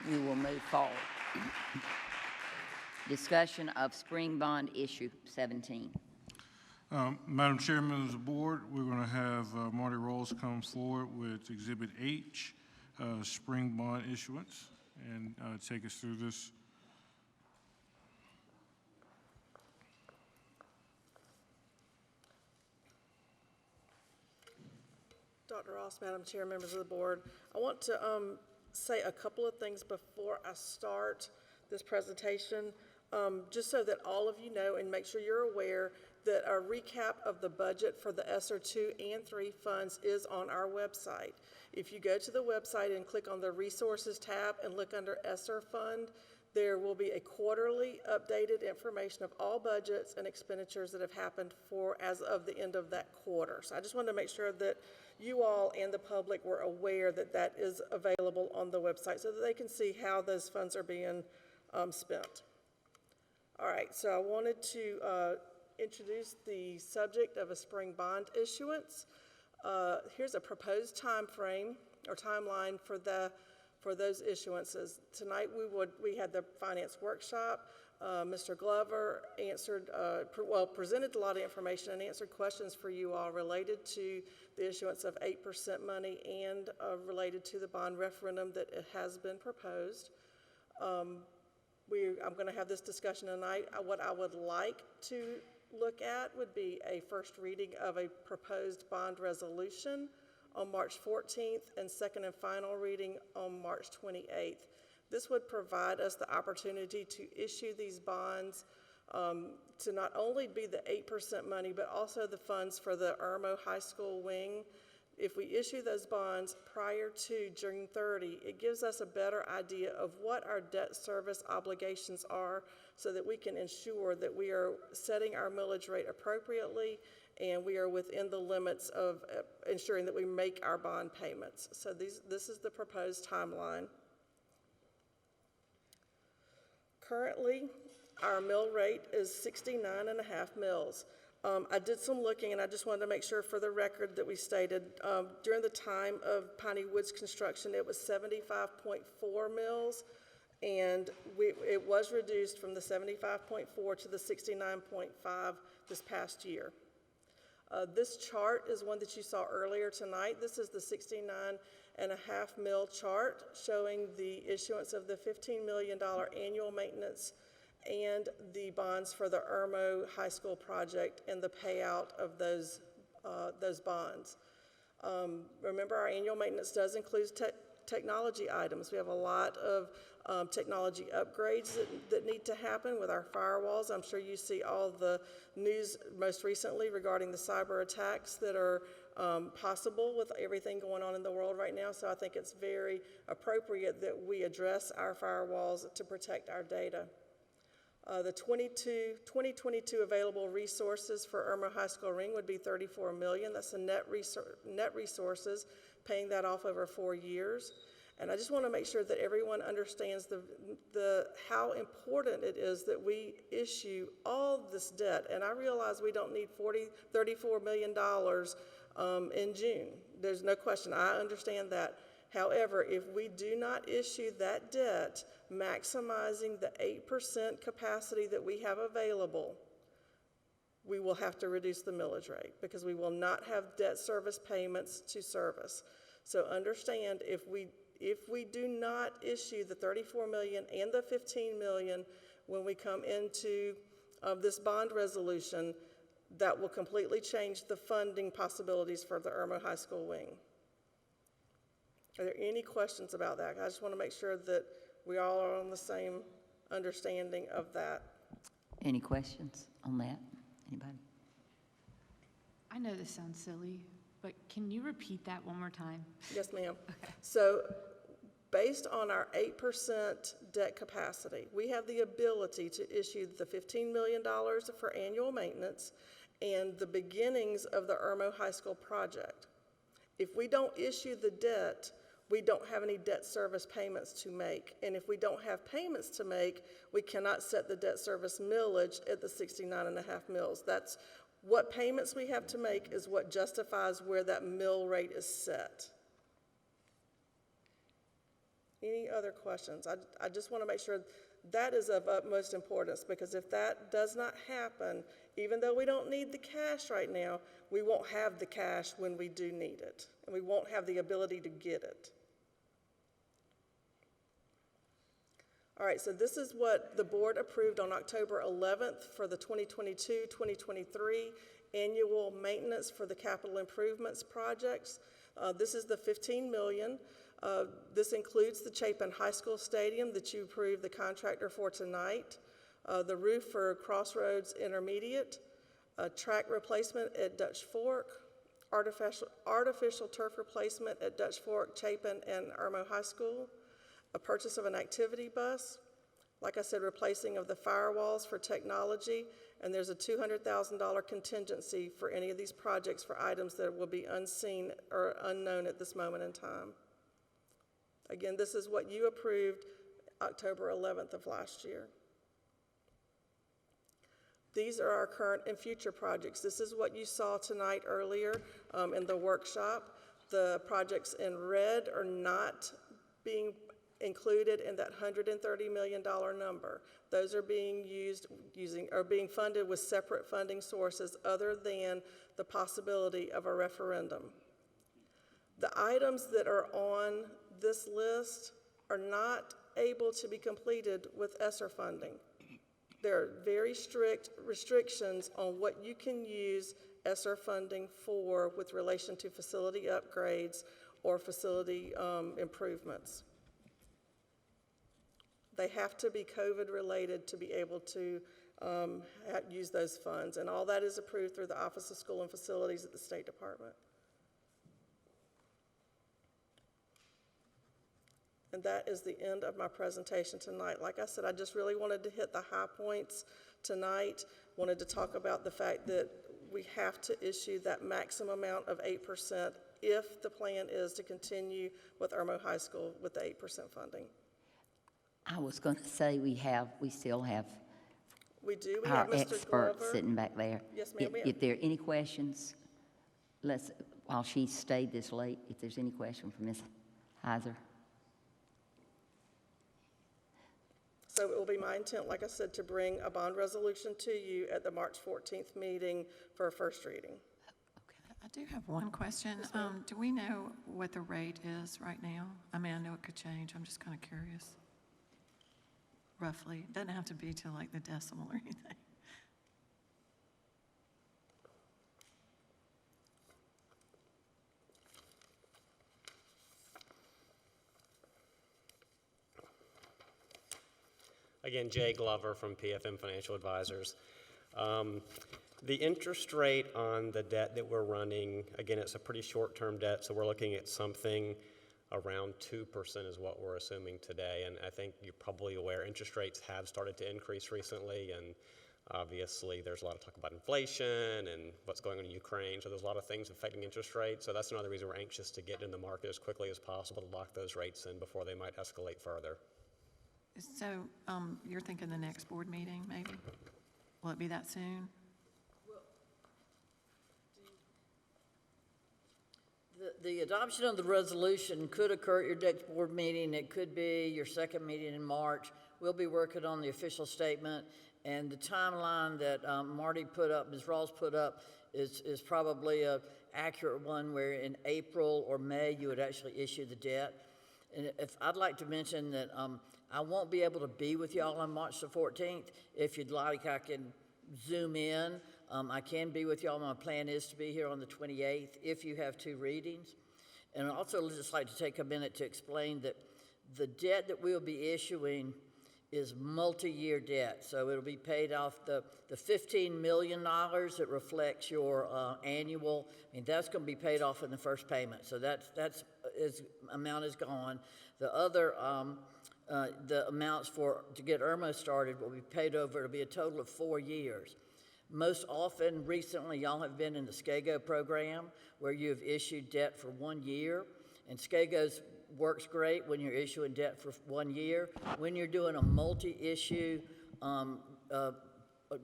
we will move forward. Discussion of spring bond issue 17. Madam Chairman of the Board, we're going to have Marty Rolls come forward with Exhibit H, spring bond issuance, and take us through this. Dr. Ross, Madam Chair, members of the board, I want to say a couple of things before I start this presentation, just so that all of you know and make sure you're aware that a recap of the budget for the ESSER 2 and 3 funds is on our website. If you go to the website and click on the Resources tab and look under ESSER Fund, there will be a quarterly updated information of all budgets and expenditures that have happened as of the end of that quarter. So I just wanted to make sure that you all and the public were aware that that is available on the website so that they can see how those funds are being spent. All right, so I wanted to introduce the subject of a spring bond issuance. Here's a proposed time frame or timeline for those issuances. Tonight we had the finance workshop. Mr. Glover presented a lot of information and answered questions for you all related to the issuance of 8% money and related to the bond referendum that it has been proposed. I'm going to have this discussion tonight. What I would like to look at would be a first reading of a proposed bond resolution on March 14th and second and final reading on March 28th. This would provide us the opportunity to issue these bonds to not only be the 8% money, but also the funds for the Irmo High School wing. If we issue those bonds prior to June 30, it gives us a better idea of what our debt service obligations are so that we can ensure that we are setting our millage rate appropriately and we are within the limits of ensuring that we make our bond payments. So this is the proposed timeline. Currently, our mill rate is 69.5 mills. I did some looking, and I just wanted to make sure for the record that we stated during the time of Piney Woods construction, it was 75.4 mills, and it was reduced from the 75.4 to the 69.5 this past year. This chart is one that you saw earlier tonight. This is the 69.5 mil chart showing the issuance of the $15 million annual maintenance and the bonds for the Irmo High School project and the payout of those bonds. Remember, our annual maintenance does include technology items. We have a lot of technology upgrades that need to happen with our firewalls. I'm sure you see all the news most recently regarding the cyber attacks that are possible with everything going on in the world right now. So I think it's very appropriate that we address our firewalls to protect our data. The 2022 available resources for Irmo High School ring would be $34 million. That's the net resources, paying that off over 4 years. And I just want to make sure that everyone understands how important it is that we issue all this debt. And I realize we don't need $34 million in June. There's no question. I understand that. However, if we do not issue that debt, maximizing the 8% capacity that we have available, we will have to reduce the millage rate because we will not have debt service payments to service. So understand, if we do not issue the $34 million and the $15 million when we come into this bond resolution, that will completely change the funding possibilities for the Irmo High School wing. Are there any questions about that? I just want to make sure that we all are on the same understanding of that. Any questions on that? Anybody? I know this sounds silly, but can you repeat that one more time? Yes, ma'am. Okay. So based on our 8% debt capacity, we have the ability to issue the $15 million for annual maintenance and the beginnings of the Irmo High School project. If we don't issue the debt, we don't have any debt service payments to make. And if we don't have payments to make, we cannot set the debt service millage at the 69.5 mills. That's what payments we have to make is what justifies where that mill rate is set. Any other questions? I just want to make sure that is of utmost importance, because if that does not happen, even though we don't need the cash right now, we won't have the cash when we do need it, and we won't have the ability to get it. All right, so this is what the board approved on October 11th for the 2022-2023 annual maintenance for the capital improvements projects. This is the $15 million. This includes the Chapin High School Stadium that you approved the contractor for tonight, the roof for Crossroads Intermediate, track replacement at Dutch Fork, artificial turf replacement at Dutch Fork, Chapin, and Irmo High School, a purchase of an activity bus, like I said, replacing of the firewalls for technology, and there's a $200,000 contingency for any of these projects for items that will be unseen or unknown at this moment in time. Again, this is what you approved October 11th of last year. These are our current and future projects. This is what you saw tonight earlier in the workshop. The projects in red are not being included in that $130 million number. Those are being being funded with separate funding sources other than the possibility of a referendum. The items that are on this list are not able to be completed with ESSER funding. There are very strict restrictions on what you can use ESSER funding for with relation to facility upgrades or facility improvements. They have to be COVID related to be able to use those funds, and all that is approved through the Office of School and Facilities at the State Department. And that is the end of my presentation tonight. Like I said, I just really wanted to hit the high points tonight. Wanted to talk about the fact that we have to issue that maximum amount of 8% if the plan is to continue with Irmo High School with the 8% funding. I was going to say we still have We do. We our have Mr. experts Glover. sitting back there. Yes, ma'am, we have- If there are any questions, while she stayed this late, if there's any question for Ms. Heiser. So it will be my intent, like I said, to bring a bond resolution to you at the March 14th meeting for a first reading. I do have one question. Do we know what the rate is right now? I mean, I know it could change. I'm just kind of curious. Roughly. It doesn't have to be to like the decimal or anything. Again, Jay Glover from PFM Financial Advisors. The interest rate on the debt that we're running, again, it's a pretty short-term debt, so we're looking at something around 2% is what we're assuming today. And I think you're probably aware interest rates have started to increase recently, and obviously there's a lot of talk about inflation and what's going on in Ukraine, so there's a lot of things affecting interest rates. So that's another reason we're anxious to get in the market as quickly as possible to lock those rates in before they might escalate further. So you're thinking the next board meeting, maybe? Will it be that soon? The adoption of the resolution could occur at your next board meeting. It could be your second meeting in March. We'll be working on the official statement, and the timeline that Marty put up, Ms. Rawls put up, is probably an accurate one, where in April or May you would actually issue the debt. And if I'd like to mention that I won't be able to be with y'all on March the 14th. If you'd like, I can Zoom in. I can be with y'all. My plan is to be here on the 28th if you have two readings. And I'd also just like to take a minute to explain that the debt that we'll be issuing is multi-year debt. So it'll be paid off the $15 million that reflects your annual. I mean, that's going to be paid off in the first payment. So that's amount is gone. The other the amounts to get Irmo started will be paid over. It'll be a total of 4 years. Most often, recently, y'all have been in the SCAGO program where you have issued debt for 1 year, and SCAGO's works great when you're issuing debt for 1 year. When you're doing a multi-issue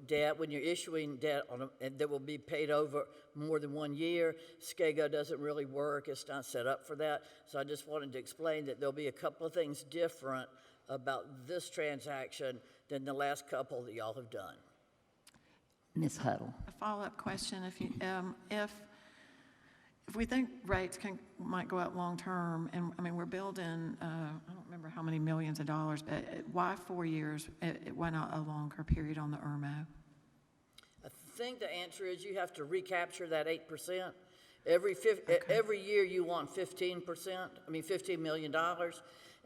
debt, when you're issuing debt and that will be paid over more than 1 year, SCAGO doesn't really work. It's not set up for that. So I just wanted to explain that there'll be a couple of things different about this transaction than the last couple that y'all have done. Ms. Huddle. A follow-up question, if we think rates might go up long-term, and, I mean, we're building, I don't remember how many millions of dollars, but why 4 years? Why not a longer period on the IRMO? I think the answer is you have to recapture that 8%. Every year you want 15%, $15 million.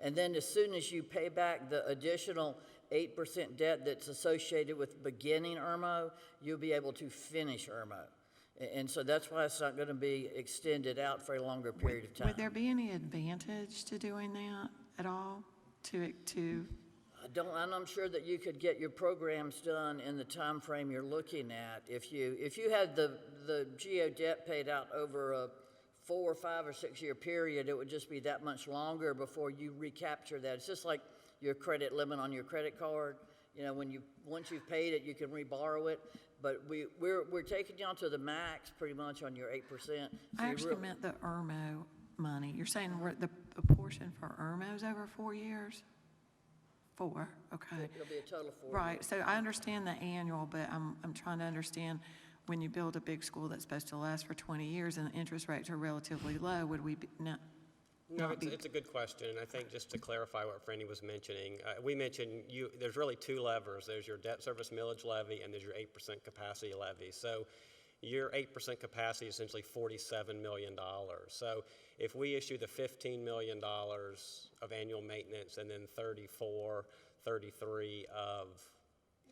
And then as soon as you pay back the additional 8% debt that's associated with beginning IRMO, you'll be able to finish IRMO. And so that's why it's not going to be extended out for a longer period of time. Would there be any advantage to doing that at all? I'm sure that you could get your programs done in the time frame you're looking at. If you had the GO debt paid out over a 4 or 5 or 6 year period, it would just be that much longer before you recapture that. It's just like your credit limit on your credit card. You know, once you've paid it, you can reborrow it. But we're taking you on to the max pretty much on your 8%. So I actually meant the IRMO money. You're saying the portion for IRMO is over 4 years? 4, okay. It'll be a total of 4 Right, years. so I understand the annual, but I'm trying to understand when you build a big school that's supposed to last for 20 years and the interest rates are relatively low, would we be, No, it's a good question, and I think just to clarify what Franny was mentioning, we mentioned there's really 2 levers. There's your debt service millage levy and there's your 8% capacity levy. So your 8% capacity is essentially $47 million. So if we issue the $15 million of annual maintenance and then 33 of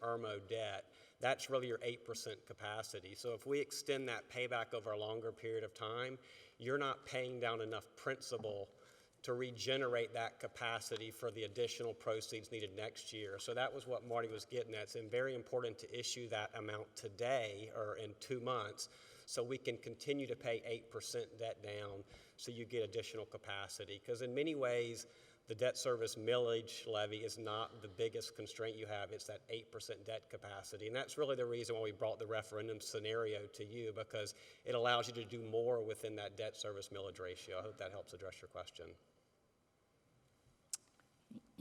IRMO debt, that's really your 8% capacity. So if we extend that payback over a longer period of time, you're not paying down enough principal to regenerate that capacity for the additional proceeds needed next year. So that was what Marty was getting at. It's very important to issue that amount today or in 2 months so we can continue to pay 8% debt down so you get additional capacity. Because in many ways, the debt service millage levy is not the biggest constraint you have. It's that 8% debt capacity. And that's really the reason why we brought the referendum scenario to you, because it allows you to do more within that debt service millage ratio. I hope that helps address your question.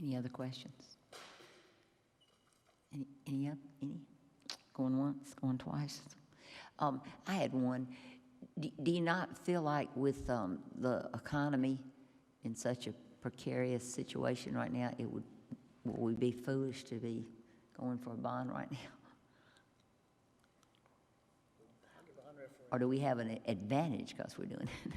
Any other questions? Any? Going once, going twice? I had one. Do you not feel like with the economy in such a precarious situation right now, will we be foolish to be going for a bond right now? Or do we have an advantage because we're doing it?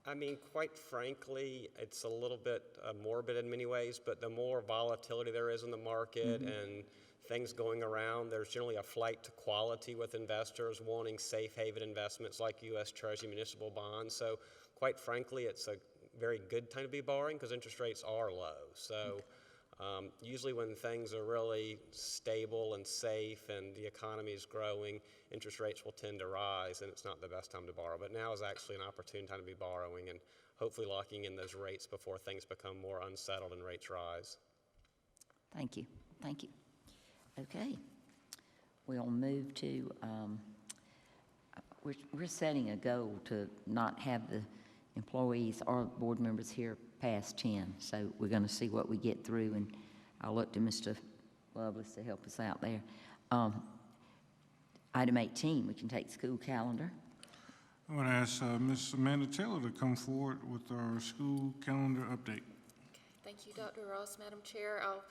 I mean, quite frankly, it's a little bit morbid in many ways, but the more volatility there is in the market and things going around, there's generally a flight to quality with investors wanting safe haven investments like U.S. Treasury municipal bonds. So quite frankly, it's a very good time to be borrowing because interest rates are low. So usually when things are really stable and safe and the economy is growing, interest rates will tend to rise and it's not the best time to borrow. But now is actually an opportune time to be borrowing and hopefully locking in those rates before things become more unsettled and rates rise. Thank you. Thank you. Okay. We'll move to, we're setting a goal to not have the employees or board members here past 10. So we're going to see what we get through, and I'll look to Mr. Lovelace to help us out there. Item 18, we can take school calendar. I'm going to ask Ms. Amanda Taylor to come forward with our school calendar update. Thank you, Dr. Ross. Madam Chair, I'll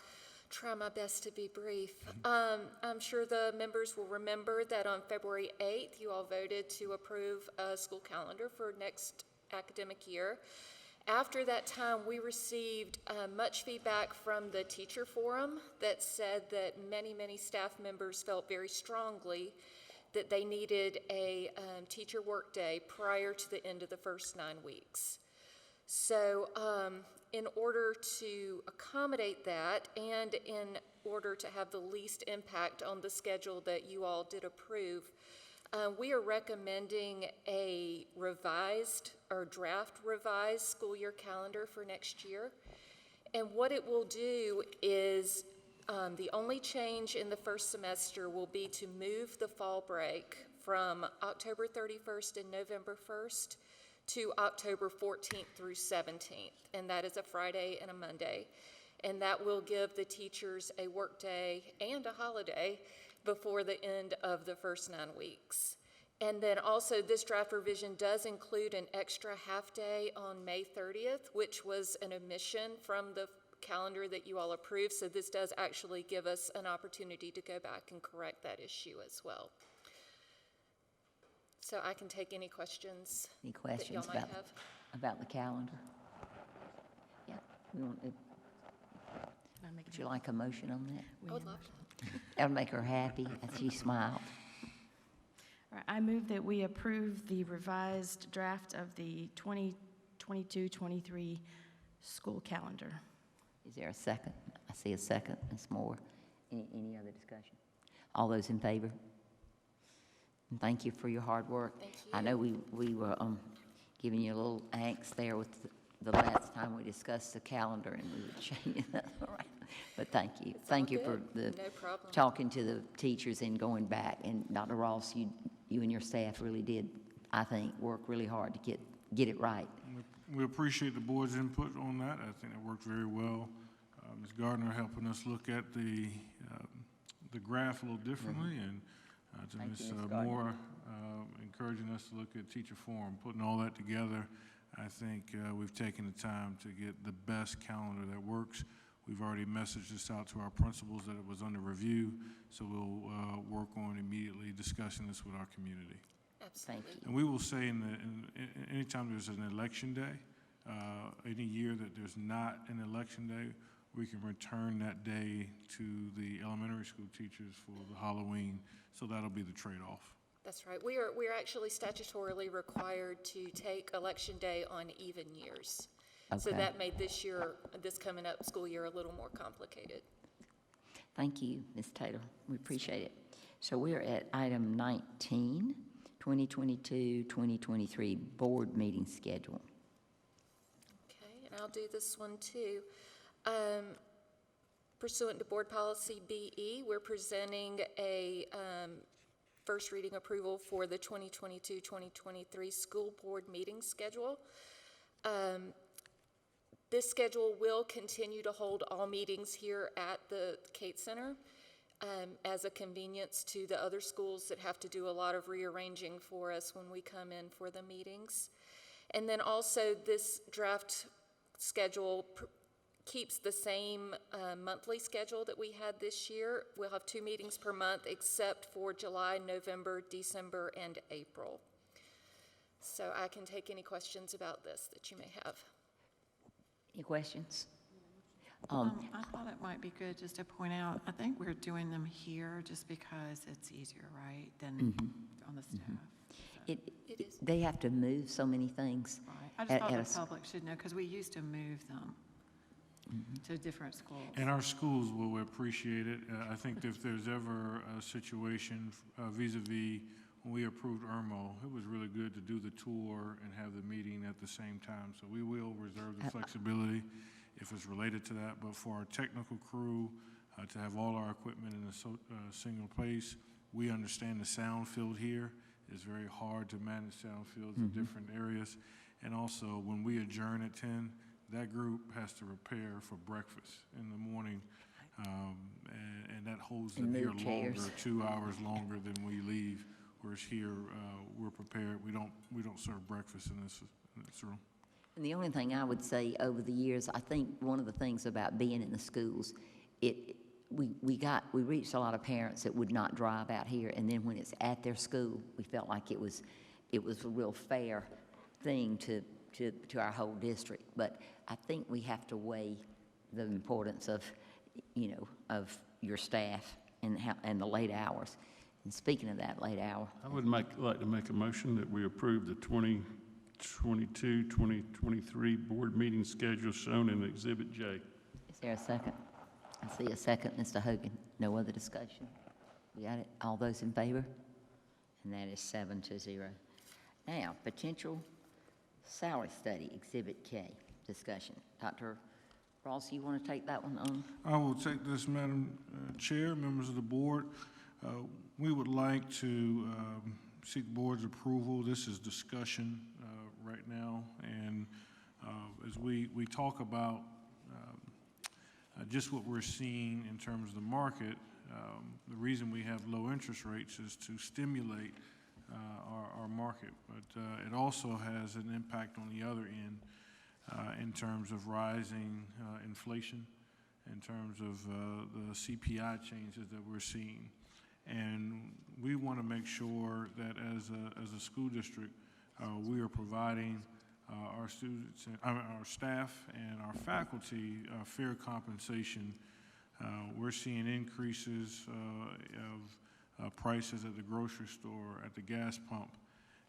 try my best to be brief. I'm sure the members will remember that on February 8th, you all voted to approve a school calendar for next academic year. After that time, we received much feedback from the teacher forum that said that many staff members felt very strongly that they needed a teacher workday prior to the end of the first 9 weeks. So in order to accommodate that and in order to have the least impact on the schedule that you all did approve, we are recommending a revised or draft revised school year calendar for next year. And what it will do is The only change in the first semester will be to move the fall break from October 31st and November 1st to October 14th through 17th, and that is a Friday and a Monday. And that will give the teachers a workday and a holiday before the end of the first 9 weeks. And then also, this draft revision does include an extra half-day on May 30th, which was an omission from the calendar that you all approved, so this does actually give us an opportunity to go back and correct that issue as well. So I can take any questions Any that questions y'all might have. about the calendar? Yeah, we want, Can I make would you like a motion on that? I would love to. That'll make her happy, as she smiled. All right, I move that we approve the revised draft of the 2022-23 school calendar. Is there a second? I see a second, Ms. Moore. Any other discussion? All those in favor? And thank you for your hard work. Thank I know we were giving you a little angst there with the last time we discussed the calendar, and we were changing that around. But thank you. It's Thank all you for good. No problem. talking to the teachers and going back. And Dr. Ross, you and your staff really did, I think, work really hard to get it right. We appreciate the board's input on that. I think it worked very well. Ms. Gardner helping us look at the graph a little differently, and to Thank Ms. you, Ms. Gardner. Moore encouraging us to look at teacher forum, putting all that together. I think we've taken the time to get the best calendar that works. We've already messaged this out to our principals that it was under review, so we'll work on immediately discussing this with our community. Absolutely. And we will say anytime there's an election day, any year that there's not an election day, we can return that day to the elementary school teachers for the Halloween, so that'll be the trade-off. That's right. We are actually statutorily required to take election day on even years. So Okay. that made this coming up school year a little more complicated. Thank you, Ms. Taylor. We appreciate it. So we're at item 19, 2022-2023 board meeting schedule. Okay, and I'll do this one too. Pursuant to Board Policy BE, we're presenting a first reading approval for the 2022-2023 school board meeting schedule. This schedule will continue to hold all meetings here at the Kate Center as a convenience to the other schools that have to do a lot of rearranging for us when we come in for the meetings. And then also this draft schedule keeps the same monthly schedule that we had this year. We'll have 2 meetings per month except for July, November, December, and April. So I can take any questions about this that you may have. Any questions? I thought it might be good just to point out, I think we're doing them here just because it's easier, right, than on the staff. It is. They have to move so many things. Right. I just at thought a the s- public should know, because we used to move them to different schools. And our schools will appreciate it. I think if there's ever a situation vis-a-vis when we approved IRMO, it was really good to do the tour and have the meeting at the same time. So we will reserve the flexibility if it's related to that. But for our technical crew, to have all our equipment in a single place, we understand the sound field here. It's very hard to manage sound fields in different areas. And also, when we adjourn at 10, that group has to prepare for breakfast in the morning. And that holds them And here move longer, chairs. 2 hours longer than we leave. Whereas here, we're prepared. We don't serve breakfast in this room. And the only thing I would say over the years, I think one of the things about being in the schools, we reached a lot of parents that would not drive out here, and then when it's at their school, we felt like it was a real fair thing to our whole district. But I think we have to weigh the importance of your staff and the late hours. And speaking of that late hour, I would like to make a motion that we approve the 2022-2023 board meeting schedule shown in Exhibit J. is there a second? I see a second, Mr. Hogan. No other discussion? We got it? All those in favor? And that is 7-0. Now, potential salary study, Exhibit K, discussion. Dr. Ross, you want to take that one on? I will take this, Madam Chair, members of the board. We would like to seek board's approval. This is discussion right now, and as we talk about just what we're seeing in terms of the market, the reason we have low interest rates is to stimulate our market, but it also has an impact on the other end in terms of rising inflation, in terms of the CPI changes that we're seeing. And we want to make sure that as a school district, we are providing our students, our staff and our faculty fair compensation. We're seeing increases of prices at the grocery store, at the gas pump,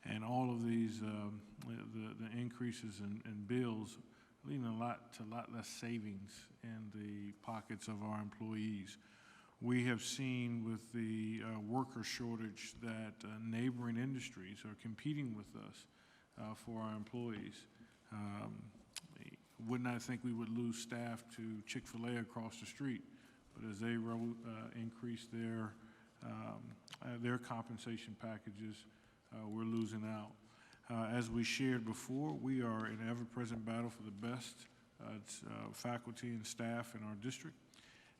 and all of these, the increases in bills, leading a lot less savings in the pockets of our employees. We have seen with the worker shortage that neighboring industries are competing with us for our employees. Would not think we would lose staff to Chick-fil-A across the street, but as they increase their compensation packages, we're losing out. As we shared before, we are in an ever-present battle for the best faculty and staff in our district.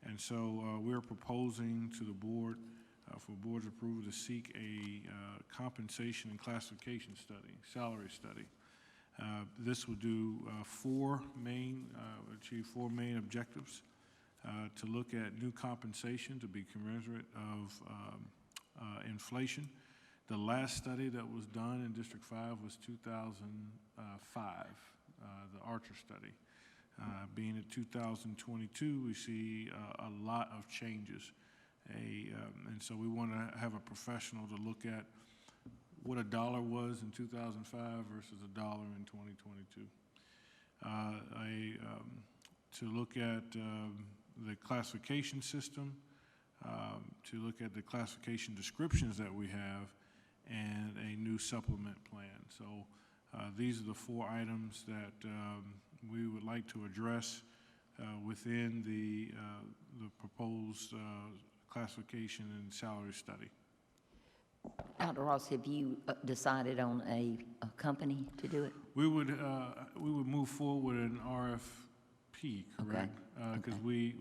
And so we're proposing to the board, for board's approval, to seek a compensation and classification study, salary study. This would do achieve four main objectives. To look at new compensation to be commensurate of inflation. The last study that was done in District 5 was 2005, the Archer study. Being in 2022, we see a lot of changes. And so we want to have a professional to look at what $1 was in 2005 versus $1 in 2022. To look at the classification system, to look at the classification descriptions that we have, and a new supplement plan. So these are the four items that we would like to address within the proposed classification and salary study. Dr. Ross, have you decided on a company to do it? We would move forward with an RFP, correct? Because we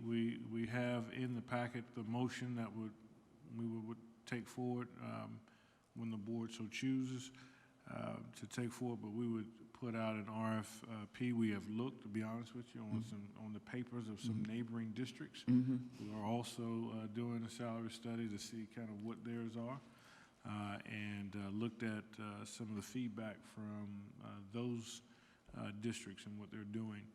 have in the packet the motion that we would take forward when the board so chooses to take forward, but we would put out an RFP. We have looked, to be honest with you, on the papers of some neighboring districts who are also doing a salary study to see kind of what theirs are, and looked at some of the feedback from those districts and what they're doing.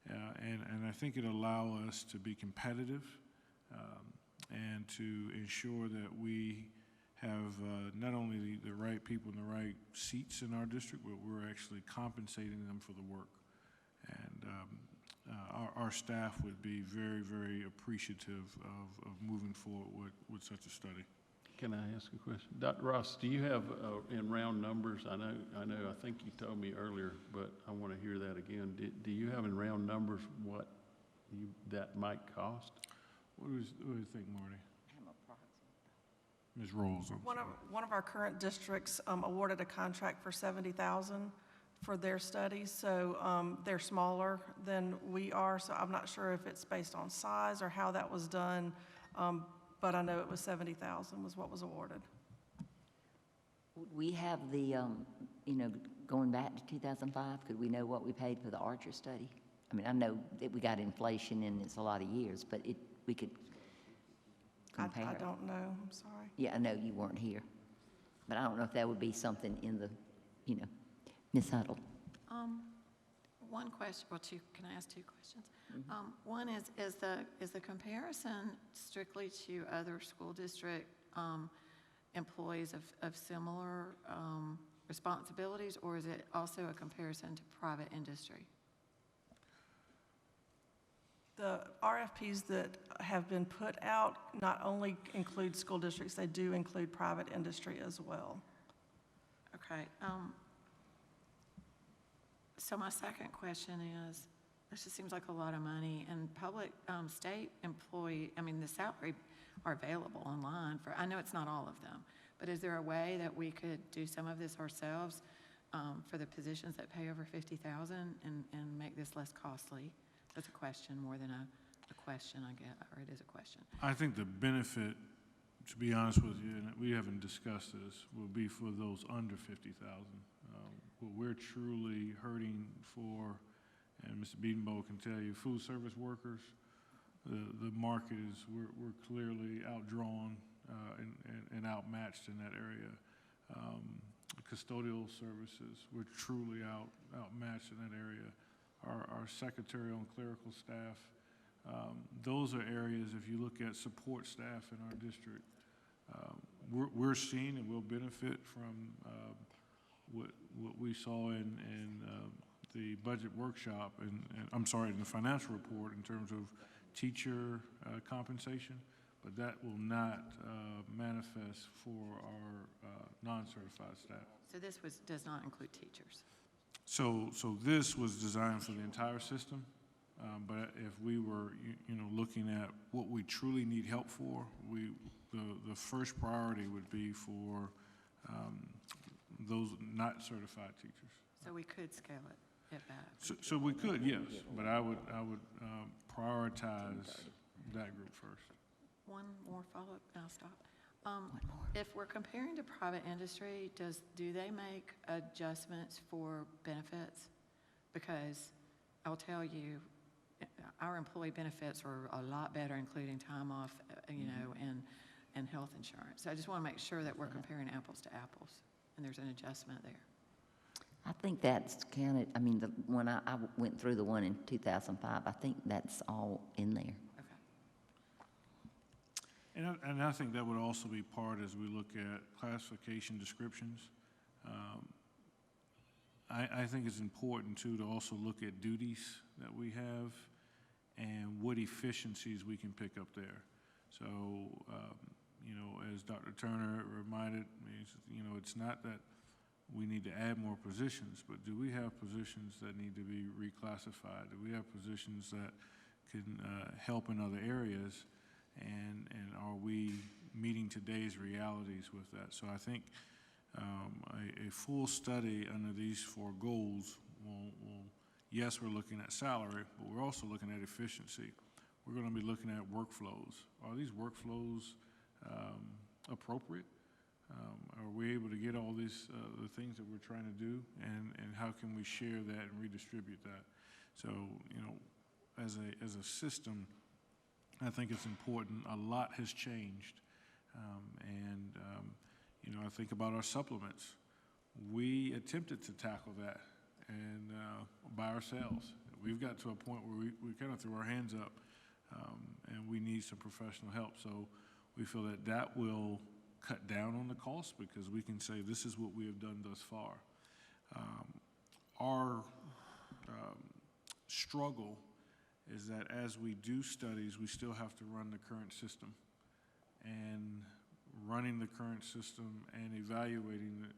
And I think it'll allow us to be competitive and to ensure that we have not only the right people in the right seats in our district, but we're actually compensating them for the work. And our staff would be very, very appreciative of moving forward with such a study. Can I ask a question? Dr. Ross, do you have in round numbers, I think you told me earlier, but I want to hear that again. Do you have in round numbers what that might cost? What do you think, Marty? Ms. Rolls. One of our current districts awarded a contract for $70,000 for their studies, so they're smaller than we are, so I'm not sure if it's based on size or how that was done, but I know it was $70,000 was what was awarded. We have the, going back to 2005, could we know what we paid for the Archer study? I mean, I know that we got inflation and it's a lot of years, but we could compare. I don't know, I'm sorry. Yeah, I know you weren't here, but I don't know if that would be something in the, Ms. Huddle. One question, well, two. Can I ask two questions? One is the comparison strictly to other school district employees of similar responsibilities, or is it also a comparison to private industry? The RFPs that have been put out not only include school districts, they do include private industry as well. Okay. So my second question is, This just seems like a lot of money, and public, state employee, I mean, the salary are available online for, I know it's not all of them, but is there a way that we could do some of this ourselves, for the positions that pay over 50,000 and make this less costly? That's a question more than a question, I guess, or it is a question. I think the benefit, to be honest with you, and we haven't discussed this, will be for those under 50,000. What we're truly hurting for, and Mr. Beedenbowl can tell you, food service workers, the market is, we're clearly outdrawn and outmatched in that area. Custodial services, we're truly outmatched in that area. Our secretarial and clerical staff, those are areas, if you look at support staff in our district, we're seeing and will benefit from what we saw in the budget workshop and I'm sorry, in the financial report in terms of teacher compensation, but that will not manifest for our non-certified staff. So this does not include teachers? So this was designed for the entire system, but if we were, looking at what we truly need help for, the first priority would be for those not certified teachers. So we could scale it back? So we could, yes, but I would prioritize that group first. One more follow-up, and I'll stop. If we're comparing to private industry, do they make adjustments for benefits? Because I'll tell you, our employee benefits are a lot better, including time off, and health insurance. So I just want to make sure that we're comparing apples to apples, and there's an adjustment there. I think that's counted, when I went through the one in 2005, I think that's all in there. And I think that would also be part as we look at classification descriptions. I think it's important too to also look at duties that we have and what efficiencies we can pick up there. So, as Dr. Turner reminded me, it's not that we need to add more positions, but do we have positions that need to be reclassified? Do we have positions that can help in other areas? And are we meeting today's realities with that? So I think a full study under these 4 goals will, yes, we're looking at salary, but we're also looking at efficiency. We're going to be looking at workflows. Are these workflows appropriate? Are we able to get all these the things that we're trying to do, and how can we share that and redistribute that? So, as a system, I think it's important. A lot has changed, I think about our supplements. We attempted to tackle that, and by ourselves, we've got to a point where we kind of threw our hands up, and we need some professional help. So we feel that will cut down on the cost because we can say this is what we have done thus far. Our struggle is that as we do studies, we still have to run the current system. And running the current system and evaluating it,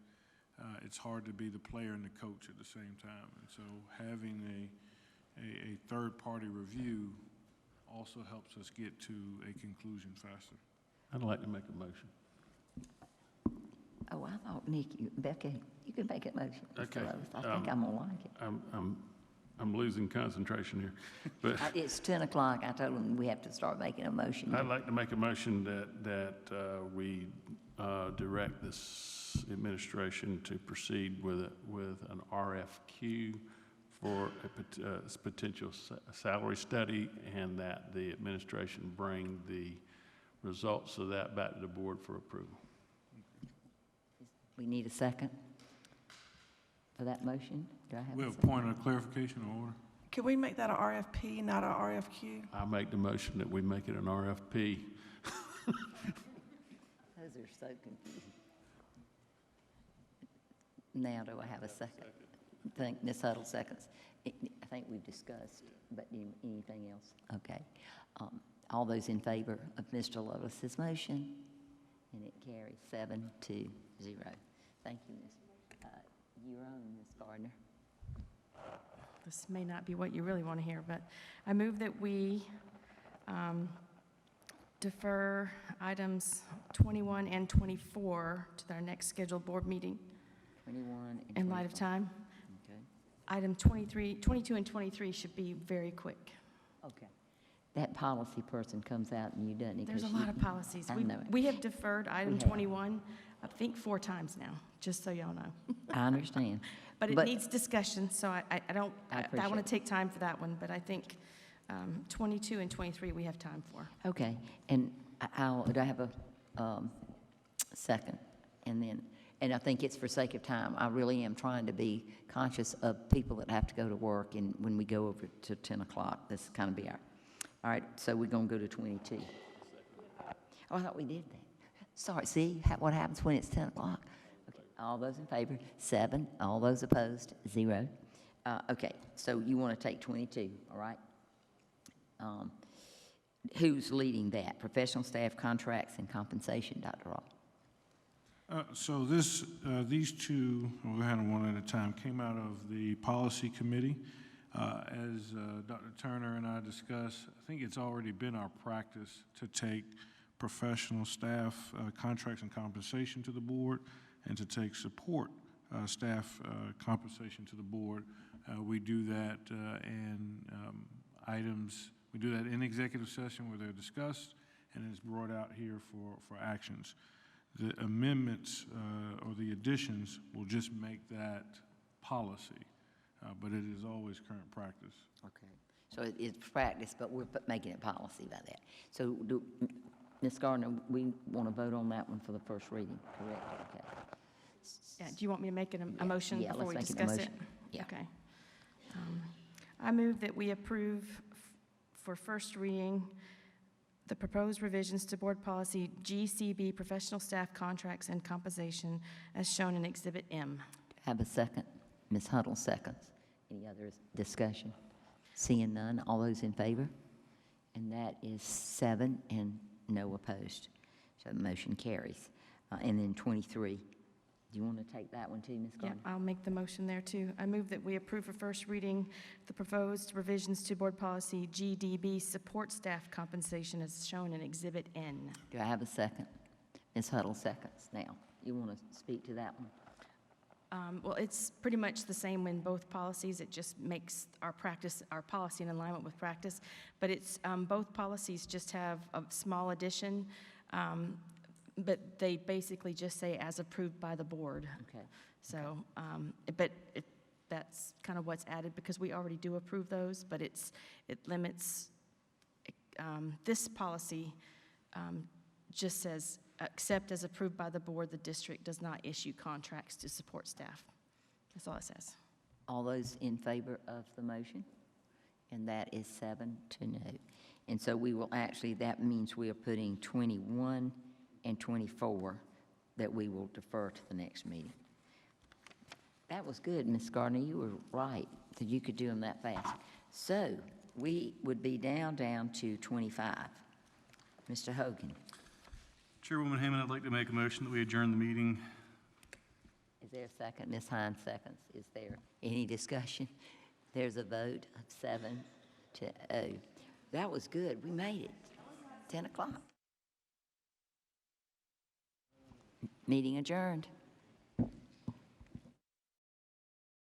it's hard to be the player and the coach at the same time. And so having a third-party review also helps us get to a conclusion faster. I'd like to make a motion. Oh, I thought, Becca, you can make a motion. Okay. I think I'm gonna like it. I'm losing concentration here, but It's 10 o'clock. I told them we have to start making a motion. I'd like to make a motion that we direct this administration to proceed with an RFQ for a potential salary study, and that the administration bring the results of that back to the board for approval. We need a second for that motion. Do I have We a have a second? point of clarification or order. Can we make that a RFP, not a RFQ? I make the motion that we make it an RFP. Those are so confusing. Now, do I have a second? Think Ms. Huddle seconds. I think we've discussed, but anything else? Okay. All those in favor of Mr. Lois's motion? And it carries 7-0. Thank you, Ms. You're on, Ms. Gardner. this may not be what you really want to hear, but I move that we defer items 21 and 24 to our next scheduled board meeting 21 and in light of 24. time. Okay. Item 22 and 23 should be very quick. Okay. That policy person comes out and you doesn't he? There's a 'Cause lot you- of policies. I know it. We have deferred item We have. 21, I think 4 times now, just so y'all know. I understand. But it needs discussion, so I don't, I I want appreciate to it. take time for that one, but I think 22 and 23 we have time for. Okay, and do I have a second? And I think it's for sake of time. I really am trying to be conscious of people that have to go to work, and when we go over to 10 o'clock, this kind of be all right, so we're going to go to 22. Oh, I thought we did that. Sorry, see what happens when it's 10 o'clock? Okay, all those in favor, 7. All those opposed, 0. Okay, so you want to take 22, all right? Who's leading that? Professional staff contracts and compensation, Dr. Ross? So these two, we'll handle one at a time, came out of the policy committee. As Dr. Turner and I discussed, I think it's already been our practice to take professional staff contracts and compensation to the board and to take support staff compensation to the board. We do that we do that in executive session where they're discussed and it's brought out here for actions. The amendments or the additions will just make that policy, but it is always current practice. Okay. So it's practice, but we're making it policy by that. So Ms. Gardner, we want to vote on that one for the first reading, correct? Okay. Yeah, do you want me to make a motion Yeah, before we let's make it a discuss it? motion. Yeah. Okay. I move that we approve for first reading the proposed revisions to board policy GCB, professional staff contracts and compensation, as shown in Exhibit M. Have a second. Ms. Huddle seconds. Any other discussion? Seeing none, all those in favor? And that is 7 and no opposed. So the motion carries. And then 23. Do you want to take that one too, Ms. Yeah, Gardner? I'll make the motion there too. I move that we approve for first reading the proposed revisions to board policy GDB, support staff compensation, as shown in Exhibit N. Do I have a second? Ms. Huddle seconds. Now, you want to speak to that one? Well, it's pretty much the same in both policies. It just makes our policy in alignment with practice. But it's, both policies just have a small addition, but they basically just say as approved by the board. Okay. So, that's kind of what's added because we already do approve those, but it limits, this policy just says, except as approved by the board, the district does not issue contracts to support staff. That's all it says. All those in favor of the motion? And that is 7 to no. And so we will actually, that means we are putting 21 and 24 that we will defer to the next meeting. That was good, Ms. Gardner. You were right that you could do them that fast. So we would be down to 25. Mr. Hogan, Chairwoman Hammond, I'd like to make a motion that we adjourn the meeting. is there a second? Ms. Hines seconds. Is there any discussion? There's a vote of 7 to 0. That was good. We made it. 10 o'clock. Meeting adjourned.